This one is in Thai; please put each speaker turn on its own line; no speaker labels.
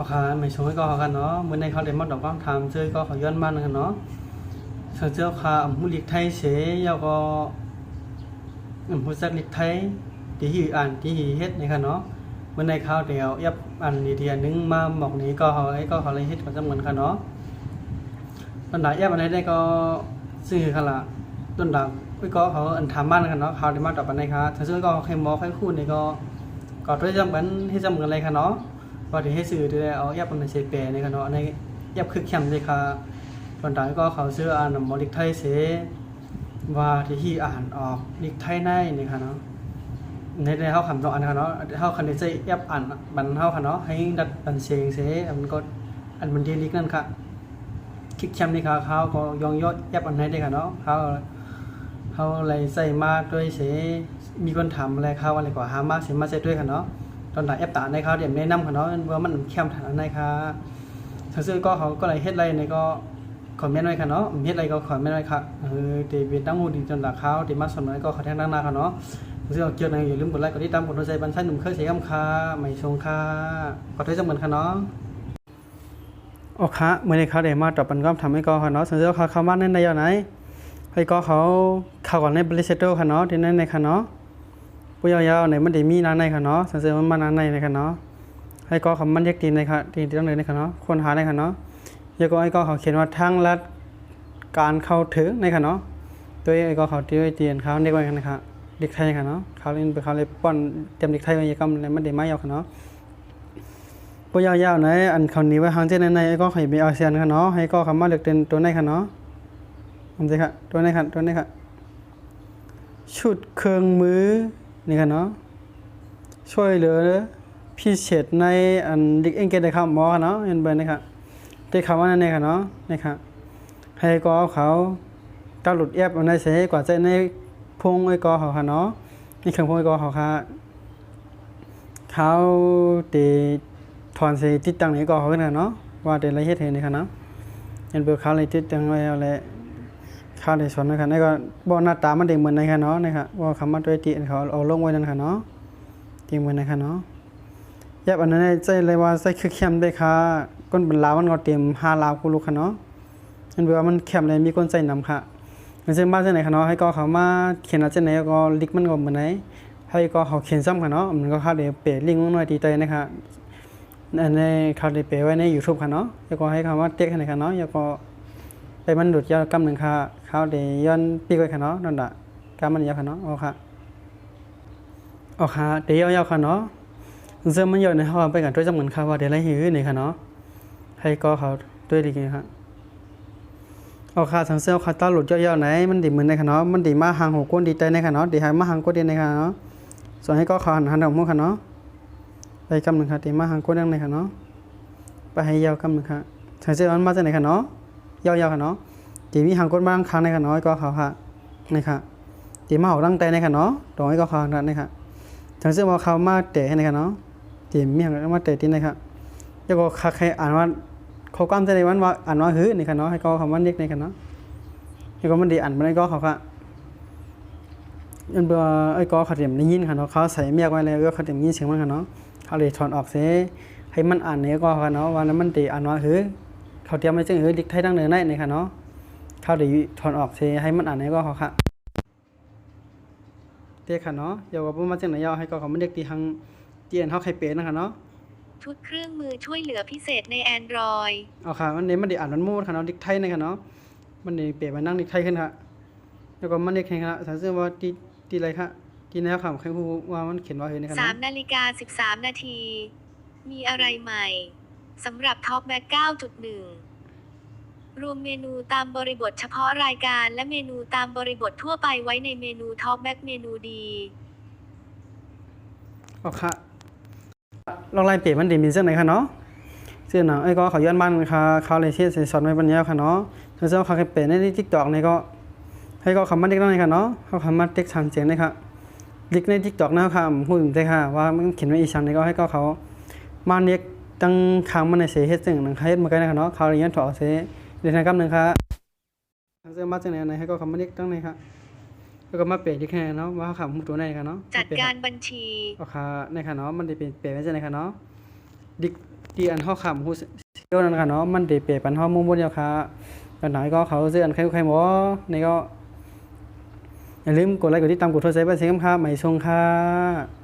เอาค่ะไม่ชงให้ก็เอากันเนาะมื้อในเขาได้มาดอกก็ทำซื้อก็เขาย้อนบ้านกันเนาะเจ้าค่ะมุลิกไทยเสยาวก็ผู้จักลิกไทยที่หีอ่านที่หีเฮ็ดนี่ค่ะเนาะมื้อในเขาเดียวยับอันนี้เดียนึงมาหมอกนี้ก็เขาเลยเฮ็ดก็จำนวนค่ะเนาะต้นดายับอันไหนได้ก็ซื้อค่ะล่ะต้นดาก็เขาอันทำบ้านกันเนาะเขาได้มาดอกปันในค่ะซื้อก็ใครหมอใครคู่นี่ก็ด้วยจำกันให้จำกันอะไรค่ะเนาะพอที่ให้ซื้อได้เอายับมันเสเปในค่ะเนาะในยับคือเข้มเลยค่ะตอนใดก็เขาซื้ออ่านหมอลิกไทยเสว่าที่อ่านออกลิกไทยในนี่ค่ะเนาะในเฮาคำเนาะอันค่ะเนาะเฮาคันได้ใช้ยับอ่านบันเฮาค่ะเนาะให้ดัดบันเสียงเสมันก็อันมันดีลิกนั่นค่ะคิดเข้มนี่ค่ะเขาก็ยองยอดยับอันไหนได้ค่ะเนาะเขาอะไรใส่มาด้วยเสมีคนถามอะไรเขาอะไรกว่าหามาเสียมาใส่ด้วยค่ะเนาะตอนไหนแอปตาในเขาเดี๋ยวแนะนำค่ะเนาะว่ามันเข้มฐานในค่ะซื้อก็เขาก็เลยเฮ็ดอะไรในก็คอมเมนต์ไว้ค่ะเนาะเฮ็ดอะไรก็คอมเมนต์ไว้ค่ะเดวิดตั้งหูดีจนหลักเขาเดมาสอนไว้ก็เขาแทงด้านหน้าค่ะเนาะซื้อเกี่ยวในอย่าลืมกดไลค์กดติดตามกดหัวใจบันทึกหนุ่มเคยเสียคำค่ะไม่ชงค่ะขอโทษจำเหมือนค่ะเนาะโอเคเมื่อในเขาเดี๋ยวมาตอบปันก็ทำให้ก็ค่ะเนาะซื้อเขาเข้ามาในอย่างไหนให้ก็เขาเข้าก่อนในบริษัทค่ะเนาะที่นั่นในค่ะเนาะผู้ยาวๆในมันได้มีนานในค่ะเนาะซื้อมันมานานในค่ะเนาะให้ก็คำมันเรียกตีในค่ะตีต้องเลยในค่ะเนาะคนหาในค่ะเนาะแล้วก็ไอ้ก็เขาเขียนว่าทางลัดการเข้าถึงในค่ะเนาะตัวไอ้ก็เขาตีไว้เตียนเขาเรียกว่ากันนะคะเด็กไทยค่ะเนาะเขาเล่นไปเขาเลยป้อนเต็มเด็กไทยวิทยากรรมในมันได้มายาวค่ะเนาะผู้ยาวๆในอันเขานี้ไว้ทางเจ้ในไอ้ก็ให้มีอาเซียนค่ะเนาะให้ก็คำว่าเลือกเต็นตัวในค่ะเนาะผมจะค่ะตัวในค่ะชุดเครื่องมือนี่ค่ะเนาะช่วยเหลือพิเศษในอันเด็กเองเกตได้ครับหมอเนาะเห็นเบอร์นี่ค่ะได้คำว่านั่นเองค่ะเนาะนี่ค่ะให้ก็เขาดาวน์โหลดแอปอันไหนเสียกว่าใจในพงไอ้ก็เขาค่ะเนาะนี่เครื่องพงไอ้ก็เขาค่ะเขาตีถอนเสียติดตั้งไหนก็เขากันเนาะว่าเดี๋ยวเราเฮ็ดเห็นนี่ค่ะเนาะเห็นเบอร์เขาเลยติดตั้งไว้อะไรข้าวในสวนนะครับนี่ก็บ่หน้าตามันเด็กเหมือนในค่ะเนาะนี่ค่ะว่าคำว่าด้วยตีเขาเอาลงไว้นั่นค่ะเนาะตีเหมือนในค่ะเนาะยับอันนั้นใจเลยว่าใส่คือเข้มได้ค่ะก้นบรรลามันก็เต็ม5ลาวกูลูกค่ะเนาะเห็นว่ามันเข้มเลยมีคนใส่นำค่ะมันจะมาจากไหนค่ะเนาะให้ก็เขามาเขียนจากไหนก็ลิกมันก็เหมือนไหนให้ก็เขาเขียนซ้ำค่ะเนาะมันก็เข้าเดี๋ยวเปลิงก์หน่อยตีเตยนะคะในเขาเดี๋ยวเปไว้ใน YouTube ค่ะเนาะแล้วก็ให้คำว่าเต็กค่ะเนาะแล้วก็ไปมันดูดยาวกำหนึ่งค่ะเขาเดี๋ยวย้อนปีกไว้ค่ะเนาะนั่นแหละกำมันยาวค่ะเนาะเอาค่ะเดี๋ยวยาวค่ะเนาะเริ่มมันยาวในห้องไปกันด้วยจำนวนค่ะว่าเดี๋ยวไรหิวนี่ค่ะเนาะให้ก็เขาด้วยดีกันค่ะเอาค่ะสังเซลค่ะตาหลุดยาวๆไหนมันดีเหมือนในค่ะเนาะมันดีมาหางหัวก้นดีใจในค่ะเนาะดีหายมาหางก้นดีในค่ะเนาะส่วนให้ก็เขาหันดอกมุกค่ะเนาะไปกำหนึ่งค่ะดีมาหางก้นดังในค่ะเนาะไปให้ยาวกำหนึ่งค่ะสังเซลมันมาจากไหนค่ะเนาะยาวๆค่ะเนาะดีมีหางก้นบ้างค้างในค่ะเนาะก็เขาค่ะนี่ค่ะดีมาออกดังใจในค่ะเนาะตรงให้ก็เขาในค่ะสังเซลว่าเขามาเตะในค่ะเนาะดีมีหางมาเตะที่ในค่ะแล้วก็ใครอ่านว่าเขากำจะในวันว่าอ่านว่าหื้อนี่ค่ะเนาะให้ก็คำว่าเด็กในค่ะเนาะให้ก็มันดีอ่านมันก็เขาค่ะยันเบอร์ไอ้ก็เขาเตรียมได้ยินค่ะเนาะเขาใส่เมียไว้เลยก็เขาเตรียมยินเสียงมันค่ะเนาะเขาเลยถอนออกเสียให้มันอ่านเนี่ยก็ค่ะเนาะวันนั้นมันดีอ่านว่าหื้อเขาเตรียมไม่ใช่หื้อดิกไทยดังเนินในค่ะเนาะเขาเลยถอนออกเสียให้มันอ่านเนี่ยก็เขาค่ะเด็กค่ะเนาะเดี๋ยวก็พูดมาจากไหนยาวให้ก็เขาไม่เด็กตีทางเตียนเขาใครเป๋นะคะเนาะ
ชุดเครื่องมือช่วยเหลือพิเศษใน Android
เอาค่ะมันได้อ่านมันมูดค่ะเนาะดิกไทยในค่ะเนาะมันได้เปลี่ยนมานั่งดิกไทยขึ้นค่ะแล้วก็มันได้แข่งค่ะสังเกตว่าตีอะไรค่ะตีแนวข่าวแข่งผู้ว่ามันเขียนว่าเฮ้ยในค่ะเนาะ
3:13 นาทีมีอะไรใหม่สำหรับ TalkBack 9.1 รวมเมนูตามบริบทเฉพาะรายการและเมนูตามบริบททั่วไปไว้ในเมนู TalkBack เมนูดี
เอาค่ะลองไล่เปลี่ยนมันดีมีเส้นไหนค่ะเนาะเส้นหนังไอ้ก็เขาย้อนบ้านค่ะเขาเลยเชื่อสอนไว้ปัญญาค่ะเนาะแล้วเจ้าเขาเปลี่ยนในTikTokในก็ให้ก็คำมันเด็กน้อยค่ะเนาะเขาคำมันเด็กทางเสียงในค่ะเด็กในTikTokนะค่ะพูดถึงได้ค่ะว่ามันเขียนไว้อีสังในก็ให้ก็เขามาเด็กตั้งค้างมันในเสียเฮ็ดสิ่งหนึ่งเฮ็ดมากันนะคะเนาะเขาเลยย้อนถอดเสียเดี๋ยวนะครับหนึ่งค่ะทางเสื้อมาจากไหนในให้ก็คำมันเด็กตั้งในค่ะแล้วก็มาเปลี่ยนที่แค่เนาะว่าคำพูดตัวในค่ะเนาะ
จัดการบัญชี
เอาค่ะในค่ะเนาะมันได้เปลี่ยนไว้จากไหนค่ะเนาะดิก ที่อันเฮาขับฮู้เซียวนั่นค่ะเนาะมันได้เปรียบปันเฮามุ่งบ่เดียวค่ะปัญหาก็เขาซื้ออันใครๆบ่นี่ก็อย่าลืมกดไลค์กดติดตามกดโทรศัพท์ไว้เสียงค่ะใหม่ชงค่ะ